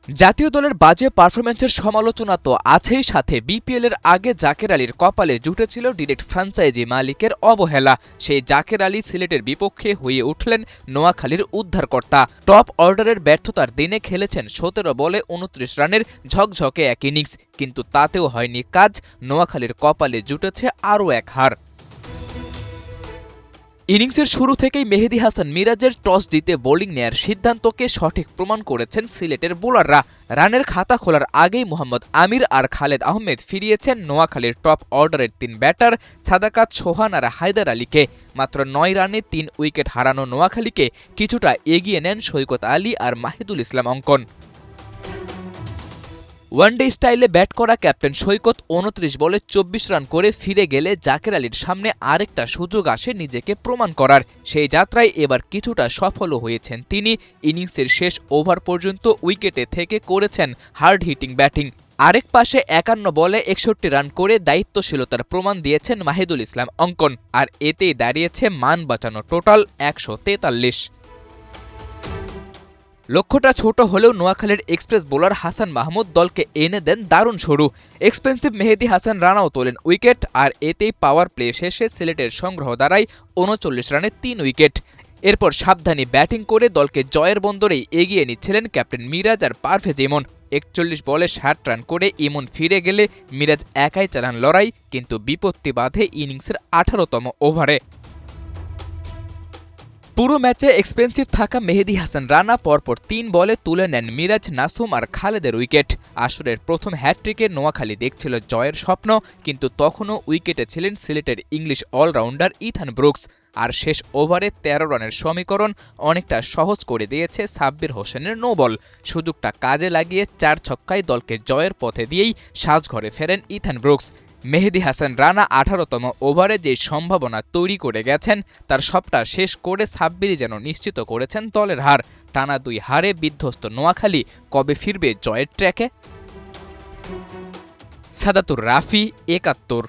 জাতীয় দলের বাজে পারফরম্যান্সের সমালোচনা তো আছেই, সাথে বিপিএলের আগে জাকের আলীর কপালে জুটেছিল ডিরেক্ট ফ্র্যাঞ্চাইজি মালিকের অবহেলা। সেই জাকের আলী সিলেটের বিপক্ষে হয়ে উঠলেন নোয়াখালীর উদ্ধারকর্তা। টপ অর্ডারের ব্যর্থতার দিনে খেলেছেন ১৭ বলে ২৯ রানের ঝকঝকে এক ইনিংস, কিন্তু তাতেও হয়নি কাজ। নোয়াখালীর কপালে জুটেছে আরও এক হার। ইনিংসের শুরু থেকেই মেহেদী হাসান মিরাজের টস জিতে বোলিং নেয়ার সিদ্ধান্তকে সঠিক প্রমাণ করেছেন সিলেটের বোলাররা। রানের খাতা খোলার আগেই মোহাম্মদ আমির আর খালেদ আহমেদ ফিরিয়েছেন নোয়াখালীর টপ অর্ডারের ৩ ব্যাটার সাদাকাত, সোহান আর হায়দার আলীকে। মাত্র ৯ রানে ৩ উইকেট হারানো নোয়াখালীকে কিছুটা এগিয়ে নেন সৈকত আলী আর মাহিদুল ইসলাম অঙ্কন। ওয়ানডে স্টাইলে ব্যাট করা ক্যাপ্টেন সৈকত ২৯ বলে ২৪ রান করে ফিরে গেলে জাকের আলীর সামনে আরেকটা সুযোগ আসে নিজেকে প্রমাণ করার। সেই যাত্রায় এবার কিছুটা সফলও হয়েছেন তিনি। ইনিংসের শেষ ওভার পর্যন্ত উইকেটে থেকে করেছেন হার্ড হিটিং ব্যাটিং। আরেক পাশে ৫১ বলে ৬১ রান করে দায়িত্বশীলতার প্রমাণ দিয়েছেন মাহিদুল ইসলাম অঙ্কন, আর এতেই দাঁড়িয়েছে মান বাঁচানো টোটাল ১৪৩। লক্ষ্যটা ছোট হলেও নোয়াখালীর এক্সপ্রেস বোলার হাসান মাহমুদ দলকে এনে দেন দারুণ শুরু। এক্সপেন্সিভ মেহেদী হাসান রানাও তোলেন উইকেট, আর এতেই পাওয়ার প্লে শেষে সিলেটের সংগ্রহ দাঁড়ায় ৩৯ রানে ৩ উইকেট। এরপর সাবধানী ব্যাটিং করে দলকে জয়ের বন্দরেই এগিয়ে নিচ্ছিলেন ক্যাপ্টেন মিরাজ আর পারভেজ ইমন। ৪১ বলে ৬০ রান করে ইমন ফিরে গেলে মিরাজ একাই চালান লড়াই, কিন্তু বিপত্তি বাধে ইনিংসের ১৮তম ওভারে। পুরো ম্যাচে এক্সপেন্সিভ থাকা মেহেদী হাসান রানা পরপর ৩ বলে তুলে নেন মিরাজ, নাসুম আর খালেদের উইকেট। আসরের প্রথম হ্যাটট্রিকে নোয়াখালী দেখছিল জয়ের স্বপ্ন, কিন্তু তখনও উইকেটে ছিলেন সিলেটের ইংলিশ অলরাউন্ডার ইথান ব্রুকস। আর শেষ ওভারে ১৩ রানের সমীকরণ অনেকটা সহজ করে দিয়েছে সাব্বির হোসেনের নো বল। সুযোগটা কাজে লাগিয়ে ৪ ছক্কায় দলকে জয়ের পথে দিয়েই সাজঘরে ফেরেন ইথান ব্রুকস। মেহেদী হাসান রানা ১৮তম ওভারে যে সম্ভাবনা তৈরি করে গেছেন তার সবটা শেষ করে সাব্বিরই যেন নিশ্চিত করেছেন দলের হার। টানা ২ হারে বিধ্বস্ত নোয়াখালী কবে ফিরবে জয়ের ট্র্যাকে? সাদাতুর রাফি, ৭১।